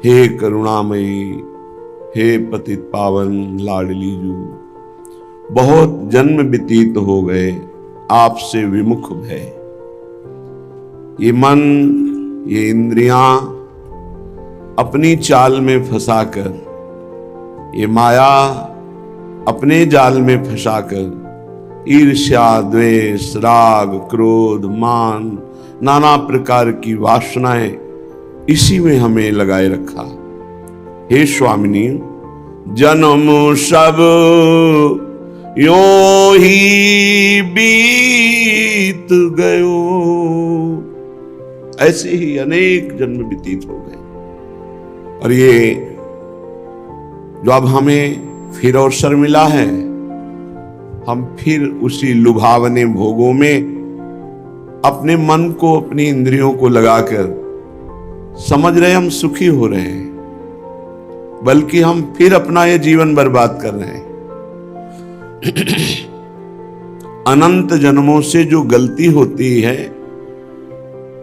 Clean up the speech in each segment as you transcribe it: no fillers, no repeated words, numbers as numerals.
हे करुणामयी, हे पतित पावन लाडली जू, बहुत जन्म व्यतीत हो गए आपसे विमुख भय। ये मन, ये इंद्रियां अपनी चाल में फंसाकर, ये माया अपने जाल में फंसाकर ईर्ष्या, द्वेष, राग, क्रोध, मान, नाना प्रकार की वासनाएं इसी में हमें लगाए रखा। हे स्वामिनी, जन्म सब यों ही बीत गयो, ऐसे ही अनेक जन्म व्यतीत हो गए। और ये जो अब हमें फिर अवसर मिला है, हम फिर उसी लुभावने भोगों में अपने मन को, अपनी इंद्रियों को लगाकर समझ रहे हम सुखी हो रहे हैं, बल्कि हम फिर अपना ये जीवन बर्बाद कर रहे हैं। अनंत जन्मों से जो गलती होती है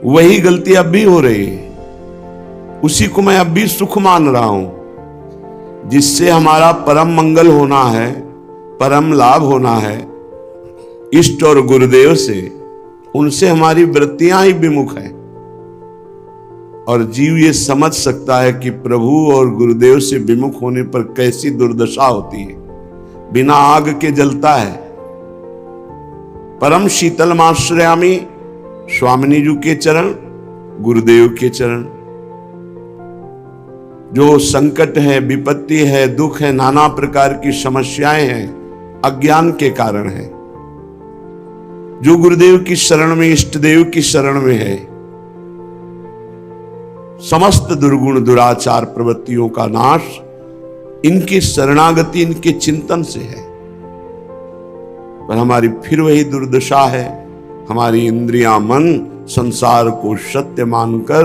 वही गलती अब भी हो रही है, उसी को मैं अब भी सुख मान रहा हूं, जिससे हमारा परम मंगल होना है, परम लाभ होना है इष्ट और गुरुदेव से, उनसे हमारी वृत्तियां ही विमुख हैं। और जीव ये समझ सकता है कि प्रभु और गुरुदेव से विमुख होने पर कैसी दुर्दशा होती है। बिना आग के जलता है। परम शीतलमाश्रयामि, स्वामिनी जी के चरण, गुरुदेव के चरण। जो संकट है, विपत्ति है, दुख है, नाना प्रकार की समस्याएं हैं, अज्ञान के कारण है। जो गुरुदेव की शरण में, इष्ट देव की शरण में है, समस्त दुर्गुण दुराचार प्रवृत्तियों का नाश इनकी शरणागति, इनके चिंतन से है। पर हमारी फिर वही दुर्दशा है। हमारी इंद्रियां, मन संसार को सत्य मानकर,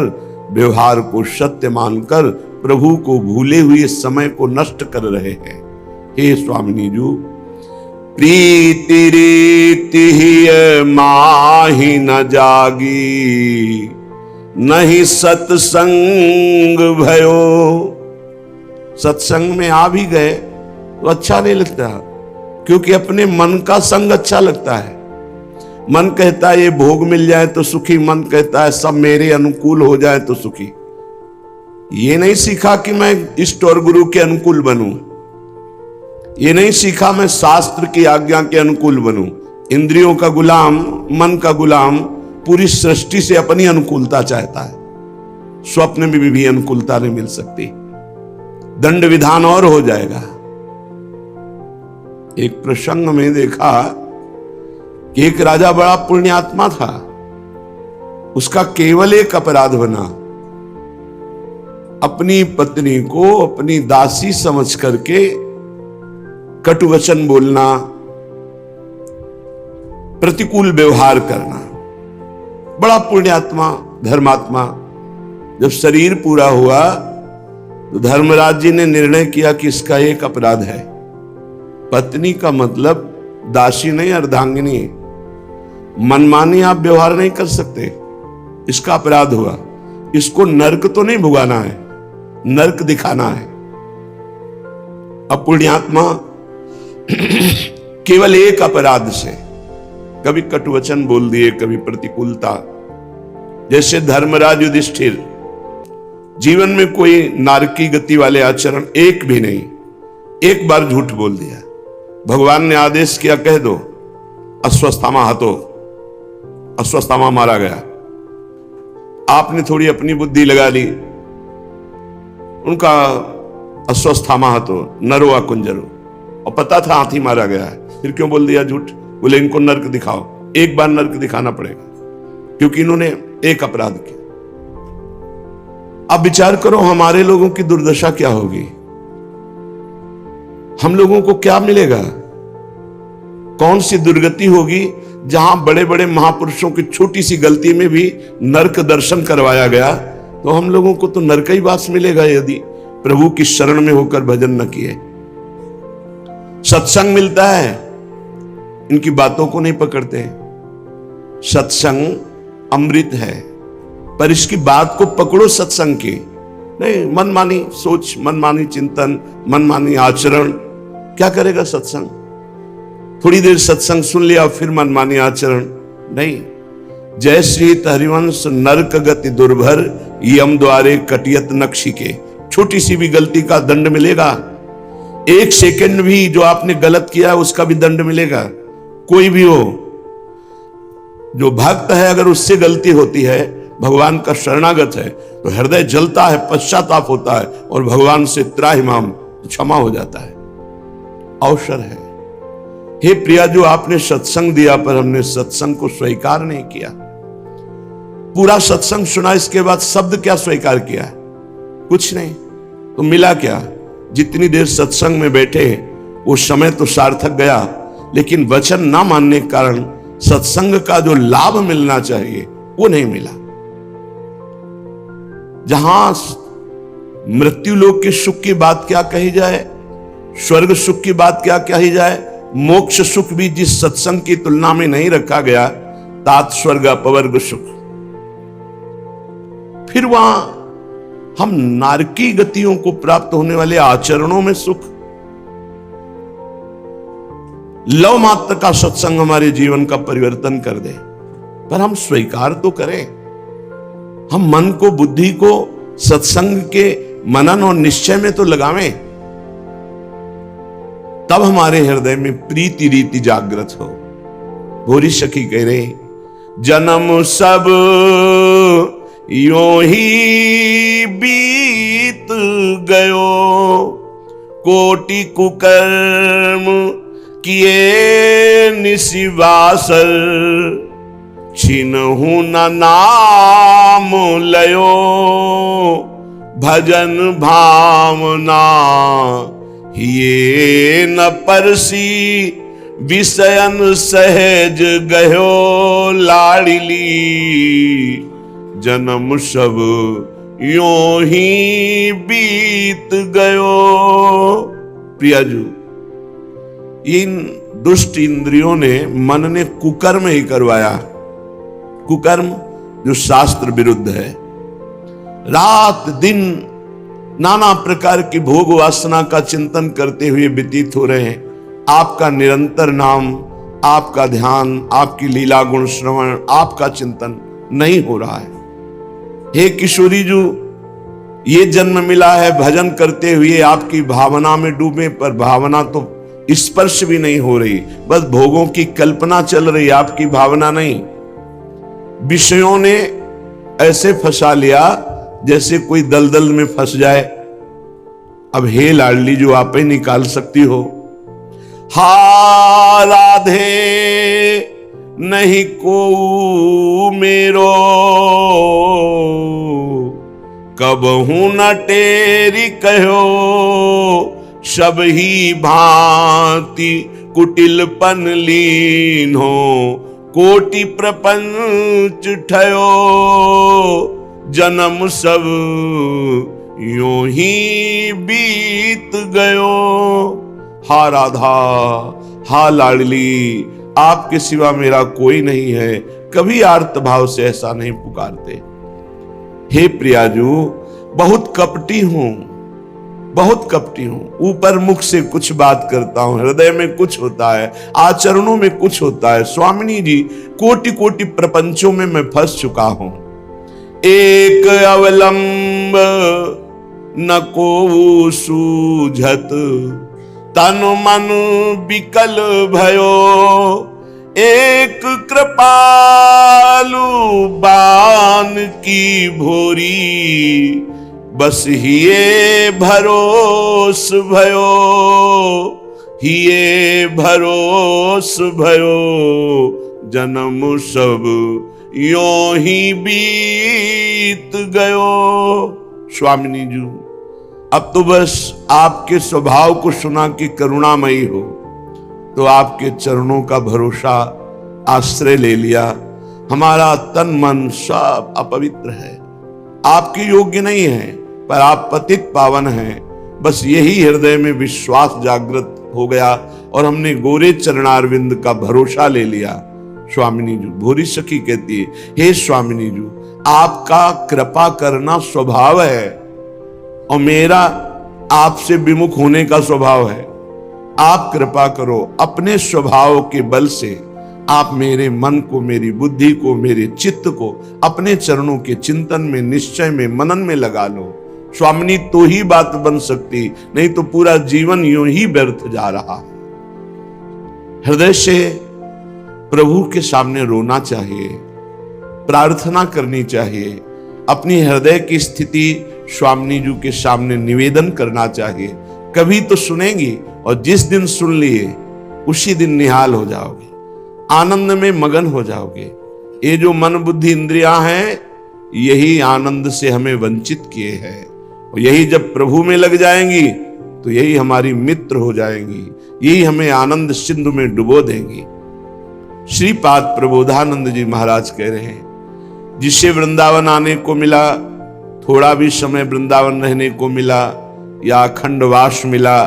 व्यवहार को सत्य मानकर प्रभु को भूले हुए समय को नष्ट कर रहे हैं। हे स्वामिनी जी, प्रीति रीति ही माही न जागी, नहीं सत्संग भयो। सत्संग में आ भी गए तो अच्छा नहीं लगता, क्योंकि अपने मन का संग अच्छा लगता है। मन कहता है ये भोग मिल जाए तो सुखी, मन कहता है सब मेरे अनुकूल हो जाए तो सुखी। ये नहीं सीखा कि मैं इष्ट और गुरु के अनुकूल बनूं, ये नहीं सीखा मैं शास्त्र की आज्ञा के अनुकूल बनूं। इंद्रियों का गुलाम, मन का गुलाम पूरी सृष्टि से अपनी अनुकूलता चाहता है। स्वप्न में भी अनुकूलता नहीं मिल सकती, दंड विधान और हो जाएगा। एक प्रसंग में देखा कि एक राजा बड़ा पुण्यात्मा था, उसका केवल एक अपराध बना, अपनी पत्नी को अपनी दासी समझ करके कटु वचन बोलना, प्रतिकूल व्यवहार करना। बड़ा पुण्यात्मा, धर्मात्मा। जब शरीर पूरा हुआ तो धर्मराज जी ने निर्णय किया कि इसका एक अपराध है। पत्नी का मतलब दासी नहीं, अर्धांगिनी। मनमानी आप व्यवहार नहीं कर सकते, इसका अपराध हुआ। इसको नरक तो नहीं भुगाना है, नरक दिखाना है। अब पुण्यात्मा केवल एक अपराध से कभी कटुवचन बोल दिए, कभी प्रतिकूलता। जैसे धर्मराज युधिष्ठिर, जीवन में कोई नारकी गति वाले आचरण एक भी नहीं, एक बार झूठ बोल दिया। भगवान ने आदेश किया, कह दो अश्वत्थामा हतो, अश्वत्थामा मारा गया। आपने थोड़ी अपनी बुद्धि लगा ली, उनका अश्वत्थामा हतो नरो कुंजरो, और पता था हाथी मारा गया है, फिर क्यों बोल दिया झूठ? बोले इनको नरक दिखाओ। एक बार नरक दिखाना पड़ेगा, क्योंकि इन्होंने एक अपराध किया। अब विचार करो हमारे लोगों की दुर्दशा क्या होगी, हम लोगों को क्या मिलेगा, कौन सी दुर्गति होगी जहां बड़े बड़े महापुरुषों की छोटी सी गलती में भी नरक दर्शन करवाया गया। तो हम लोगों को तो नरक ही वास मिलेगा यदि प्रभु की शरण में होकर भजन न किए। सत्संग मिलता है, इनकी बातों को नहीं पकड़ते। सत्संग अमृत है, पर इसकी बात को पकड़ो सत्संग की, नहीं, मनमानी सोच, मनमानी चिंतन, मनमानी आचरण, क्या करेगा सत्संग? थोड़ी देर सत्संग सुन लिया फिर मनमानी आचरण नहीं। जय श्री हरिवंश नरक गति दुर्भर, यम द्वारे कटियत नक्षिके। छोटी सी भी गलती का दंड मिलेगा, एक सेकंड भी जो आपने गलत किया उसका भी दंड मिलेगा। कोई भी हो, जो भक्त है अगर उससे गलती होती है, भगवान का शरणागत है, तो हृदय जलता है, पश्चाताप होता है और भगवान से त्राहिमाम क्षमा हो जाता है। अवसर है। हे प्रिया, जो आपने सत्संग दिया पर हमने सत्संग को स्वीकार नहीं किया। पूरा सत्संग सुना, इसके बाद शब्द क्या स्वीकार किया? कुछ नहीं। तो मिला क्या? जितनी देर सत्संग में बैठे वो समय तो सार्थक गया, लेकिन वचन ना मानने के कारण सत्संग का जो लाभ मिलना चाहिए वो नहीं मिला। जहां मृत्यु लोक के सुख की बात क्या कही जाए, स्वर्ग सुख की बात क्या कही जाए, मोक्ष सुख भी जिस सत्संग की तुलना में नहीं रखा गया, तात स्वर्ग अपवर्ग सुख। फिर वहां हम नारकी गतियों को प्राप्त होने वाले आचरणों में सुख। लव मात्र का सत्संग हमारे जीवन का परिवर्तन कर दे, पर हम स्वीकार तो करें। हम मन को, बुद्धि को सत्संग के मनन और निश्चय में तो लगावें, तब हमारे हृदय में प्रीति रीति जागृत हो। भोरी सखी कह रहे, जन्म सब यों ही बीत गयो, कोटि कुकर्म किए निशिवासर, छिनहु न नाम लयो, भजन भावना ये न परसी, विषयन सहज गयो लाड़िली, जन्म सब यों ही बीत गयो। प्रियाजू, इन दुष्ट इंद्रियों ने, मन ने कुकर्म ही करवाया। कुकर्म जो शास्त्र विरुद्ध है। रात दिन नाना प्रकार की भोग वासना का चिंतन करते हुए व्यतीत हो रहे हैं। आपका निरंतर नाम, आपका ध्यान, आपकी लीला गुण श्रवण, आपका चिंतन नहीं हो रहा है। हे किशोरी जी, ये जन्म मिला है भजन करते हुए आपकी भावना में डूबे, पर भावना तो स्पर्श भी नहीं हो रही, बस भोगों की कल्पना चल रही, आपकी भावना नहीं। विषयों ने ऐसे फंसा लिया जैसे कोई दलदल में फंस जाए। अब हे लाडली, जो आप ही निकाल सकती हो। हा राधे नहीं को मेरो, कबहू न टेरी कहो, सब ही भांति कुटिलपन लीन हो, कोटि प्रपंच ठयो, जन्म सब यूं ही बीत गयो। हा राधा, हा लाडली, आपके सिवा मेरा कोई नहीं है, कभी आर्त भाव से ऐसा नहीं पुकारते। हे प्रियाजू, बहुत कपटी हूं, बहुत कपटी हूं। ऊपर मुख से कुछ बात करता हूं, हृदय में कुछ होता है, आचरणों में कुछ होता है। स्वामिनी जी, कोटि कोटि प्रपंचों में मैं फंस चुका हूं। एक अवलंब न को सूझत, तन मन विकल भयो, एक कृपालु बान की भोरी, बस हिये भरोस भयो, हिये भरोस भयो, जन्म सब यों ही बीत गयो। स्वामिनी जी, अब तो बस आपके स्वभाव को सुना कि करुणामयी हो, तो आपके चरणों का भरोसा आश्रय ले लिया। हमारा तन मन सब अपवित्र है, आपके योग्य नहीं है, पर आप पतित पावन हैं। बस यही हृदय में विश्वास जागृत हो गया और हमने गोरे चरणारविंद का भरोसा ले लिया। स्वामिनी जी, भोरी सखी कहती है, हे स्वामिनी जी, आपका कृपा करना स्वभाव है, और मेरा आपसे विमुख होने का स्वभाव है। आप कृपा करो, अपने स्वभाव के बल से आप मेरे मन को, मेरी बुद्धि को, मेरे चित्त को अपने चरणों के चिंतन में, निश्चय में, मनन में लगा लो। स्वामिनी, तो ही बात बन सकती, नहीं तो पूरा जीवन यूं ही व्यर्थ जा रहा है। हृदय से प्रभु के सामने रोना चाहिए, प्रार्थना करनी चाहिए, अपनी हृदय की स्थिति स्वामिनी जी के सामने निवेदन करना चाहिए। कभी तो सुनेंगी, और जिस दिन सुन लिए उसी दिन निहाल हो जाओगे, आनंद में मगन हो जाओगे। ये जो मन बुद्धि इंद्रियां हैं, यही आनंद से हमें वंचित किए हैं, और यही जब प्रभु में लग जाएंगी तो यही हमारी मित्र हो जाएंगी, यही हमें आनंद सिंधु में डुबो देंगी। श्रीपाद प्रबोधानंद जी महाराज कह रहे हैं, जिससे वृंदावन आने को मिला, थोड़ा भी समय वृंदावन रहने को मिला या अखंडवास मिला,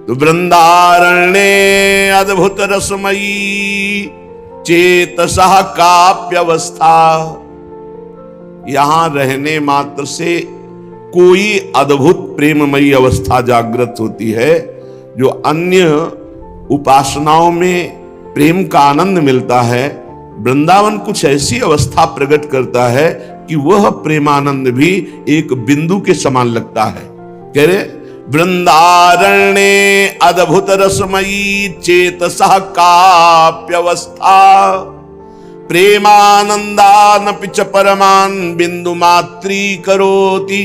तो वृंदारण्य अद्भुत रसमयी चेतसः काव्यवस्था। यहां रहने मात्र से कोई अद्भुत प्रेममयी अवस्था जागृत होती है, जो अन्य उपासनाओं में प्रेम का आनंद मिलता है। वृंदावन कुछ ऐसी अवस्था प्रकट करता है कि वह प्रेमानंद भी एक बिंदु के समान लगता है। कह रहे, वृंदारण्य अद्भुत रसमयी चेतसः काव्यवस्था प्रेमानंदान पिच परमान बिंदु मात्री करोति।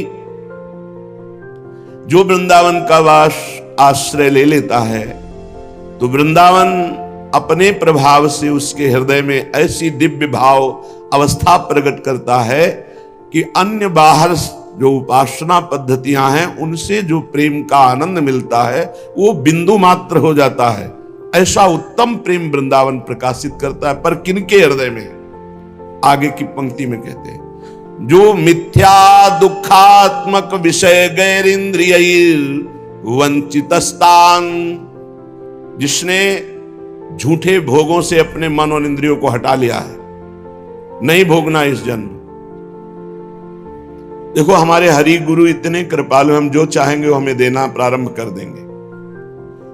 जो वृंदावन का वास आश्रय ले लेता है, तो वृंदावन अपने प्रभाव से उसके हृदय में ऐसी दिव्य भाव अवस्था प्रकट करता है कि अन्य बाहर जो उपासना पद्धतियां हैं, उनसे जो प्रेम का आनंद मिलता है वो बिंदु मात्र हो जाता है। ऐसा उत्तम प्रेम वृंदावन प्रकाशित करता है। पर किनके हृदय में? आगे की पंक्ति में कहते हैं, जो मिथ्या दुखात्मक विषय गैर इंद्रिय वंचितस्तान, जिसने झूठे भोगों से अपने मन और इंद्रियों को हटा लिया है, नहीं भोगना इस जन्म। देखो, हमारे हरि गुरु इतने कृपालु, हम जो चाहेंगे वो हमें देना प्रारंभ कर देंगे।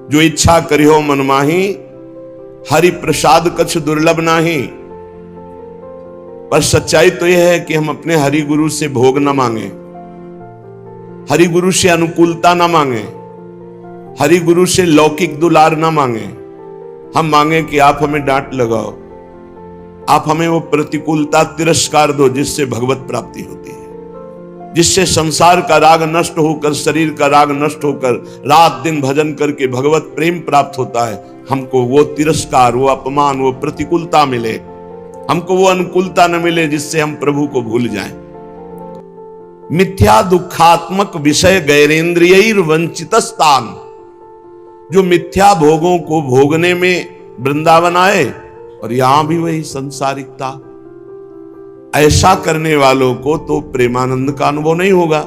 जो इच्छा करियो मन माही, हरि प्रसाद कछ दुर्लभ नाही। पर सच्चाई तो यह है कि हम अपने हरि गुरु से भोग न मांगे, हरि गुरु से अनुकूलता न मांगे, हरि गुरु से लौकिक दुलार न मांगे। हम मांगे कि आप हमें डांट लगाओ, आप हमें वो प्रतिकूलता तिरस्कार दो जिससे भगवत प्राप्ति होती है, जिससे संसार का राग नष्ट होकर, शरीर का राग नष्ट होकर रात दिन भजन करके भगवत प्रेम प्राप्त होता है। हमको वो तिरस्कार, वो अपमान, वो प्रतिकूलता मिले, हमको वो अनुकूलता न मिले जिससे हम प्रभु को भूल जाएं। मिथ्या दुखात्मक विषय गैरेंद्रिय वंचित स्थान, जो मिथ्या भोगों को भोगने में वृंदावन आए और यहां भी वही संसारिकता, ऐसा करने वालों को तो प्रेमानंद का अनुभव नहीं होगा।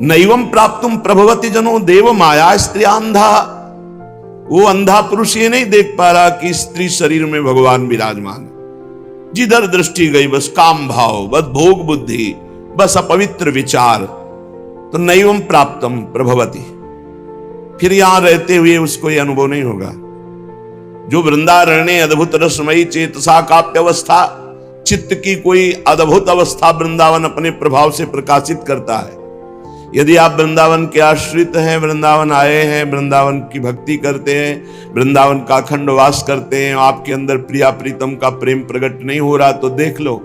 नैवम प्राप्तुम प्रभवति जनो देव माया स्त्रिया अंधा। वो अंधा पुरुष ये नहीं देख पा रहा कि स्त्री शरीर में भगवान विराजमान है। जिधर दृष्टि गई बस काम भाव, बस भोग बुद्धि, बस अपवित्र विचार। तो नैवम प्राप्तम प्रभवति, फिर यहां रहते हुए उसको यह अनुभव नहीं होगा। जो वृंदारण्य अद्भुत रसमयी चेतसा काव्यवस्था, चित्त की कोई अद्भुत अवस्था वृंदावन अपने प्रभाव से प्रकाशित करता है। यदि आप वृंदावन के आश्रित हैं, वृंदावन आए हैं, वृंदावन की भक्ति करते हैं, वृंदावन का अखंड वास करते हैं, आपके अंदर प्रिया प्रीतम का प्रेम प्रकट नहीं हो रहा, तो देख लो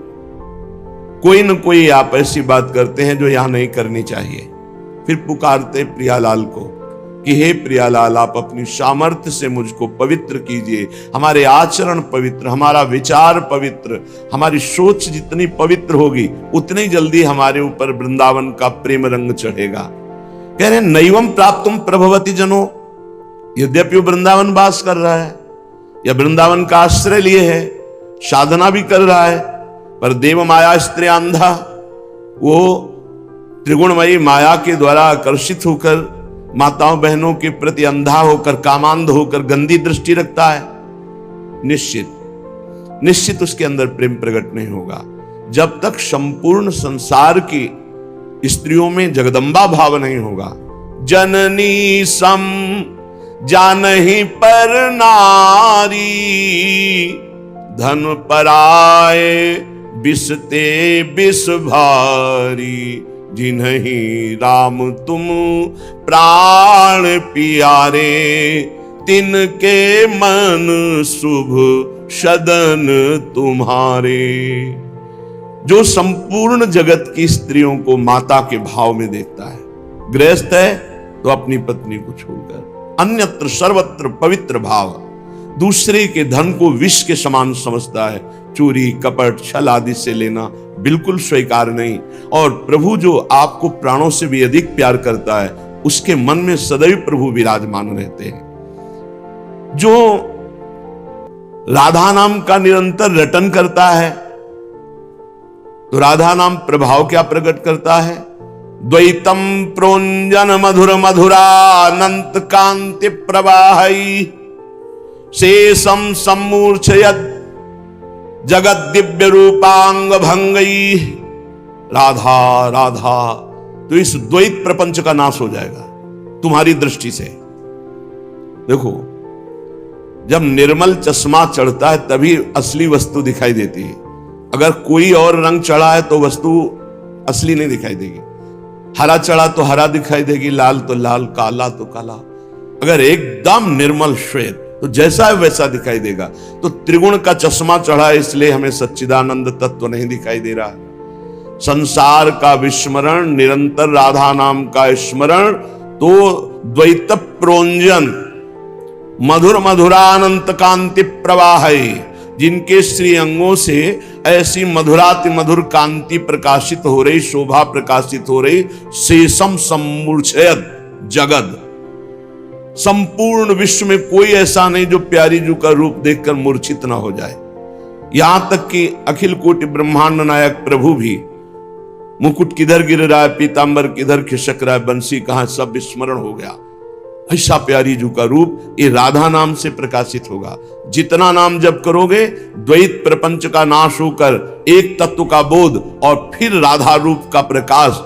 कोई न कोई आप ऐसी बात करते हैं जो यहां नहीं करनी चाहिए। फिर पुकारते प्रियालाल को कि हे प्रियालाल, आप अपनी सामर्थ्य से मुझको पवित्र कीजिए, हमारे आचरण पवित्र, हमारा विचार पवित्र, हमारी सोच जितनी पवित्र होगी उतनी जल्दी हमारे ऊपर वृंदावन का प्रेम रंग चढ़ेगा। कह रहे नैवम प्राप्तुम प्रभवति जनो, यद्यपि वृंदावन वास कर रहा है या वृंदावन का आश्रय लिए है, साधना भी कर रहा है, पर देव माया स्त्री अंधा, वो त्रिगुणमयी माया के द्वारा आकर्षित होकर माताओं बहनों के प्रति अंधा होकर, कामांध होकर गंदी दृष्टि रखता है। निश्चित उसके अंदर प्रेम प्रकट नहीं होगा जब तक संपूर्ण संसार की स्त्रियों में जगदम्बा भाव नहीं होगा। जननी सम जानहि पर नारी, धन पराए बिसते बिस भारी। जिन्हीं राम तुम प्राण प्यारे, तिनके मन शुभ सदन तुम्हारे। जो संपूर्ण जगत की स्त्रियों को माता के भाव में देखता है, गृहस्थ है तो अपनी पत्नी को छोड़कर अन्यत्र सर्वत्र पवित्र भाव, दूसरे के धन को विष के समान समझता है। चोरी कपट छल आदि से लेना बिल्कुल स्वीकार नहीं। और प्रभु जो आपको प्राणों से भी अधिक प्यार करता है, उसके मन में सदैव प्रभु विराजमान रहते हैं। जो राधा नाम का निरंतर रटन करता है, तो राधा नाम प्रभाव क्या प्रकट करता है? द्वैतम प्रोंजन मधुर मधुरानंत कांति प्रवाहई, शेषम सम्मूर्छयत् जगत दिव्य रूपांग भंगई। राधा राधा, तो इस द्वैत प्रपंच का नाश हो जाएगा तुम्हारी दृष्टि से। देखो, जब निर्मल चश्मा चढ़ता है तभी असली वस्तु दिखाई देती है। अगर कोई और रंग चढ़ा है तो वस्तु असली नहीं दिखाई देगी। हरा चढ़ा तो हरा दिखाई देगी, लाल तो लाल, काला तो काला। अगर एकदम निर्मल श्वेत तो जैसा है वैसा दिखाई देगा। तो त्रिगुण का चश्मा चढ़ा है, इसलिए हमें सच्चिदानंद तत्व नहीं दिखाई दे रहा है। संसार का विस्मरण, निरंतर राधा नाम का स्मरण, तो द्वैत प्रोंजन मधुर मधुरानंत कांति प्रवाह, जिनके श्री अंगों से ऐसी मधुराति मधुर कांति प्रकाशित हो रही, शोभा प्रकाशित हो रही। शेषम सम्मूर्छयत् जगद, संपूर्ण विश्व में कोई ऐसा नहीं जो प्यारी जी का रूप देखकर मूर्छित ना हो जाए। यहां तक कि अखिल कोटि ब्रह्मांड नायक प्रभु भी मुकुट किधर गिर रहा है, पीतांबर किधर खिसक रहा है, बंसी कहां, सब विस्मरण हो गया। ऐसा प्यारी जी का रूप ये राधा नाम से प्रकाशित होगा। जितना नाम जप करोगे, द्वैत प्रपंच का नाश होकर एक तत्व का बोध और फिर राधा रूप का प्रकाश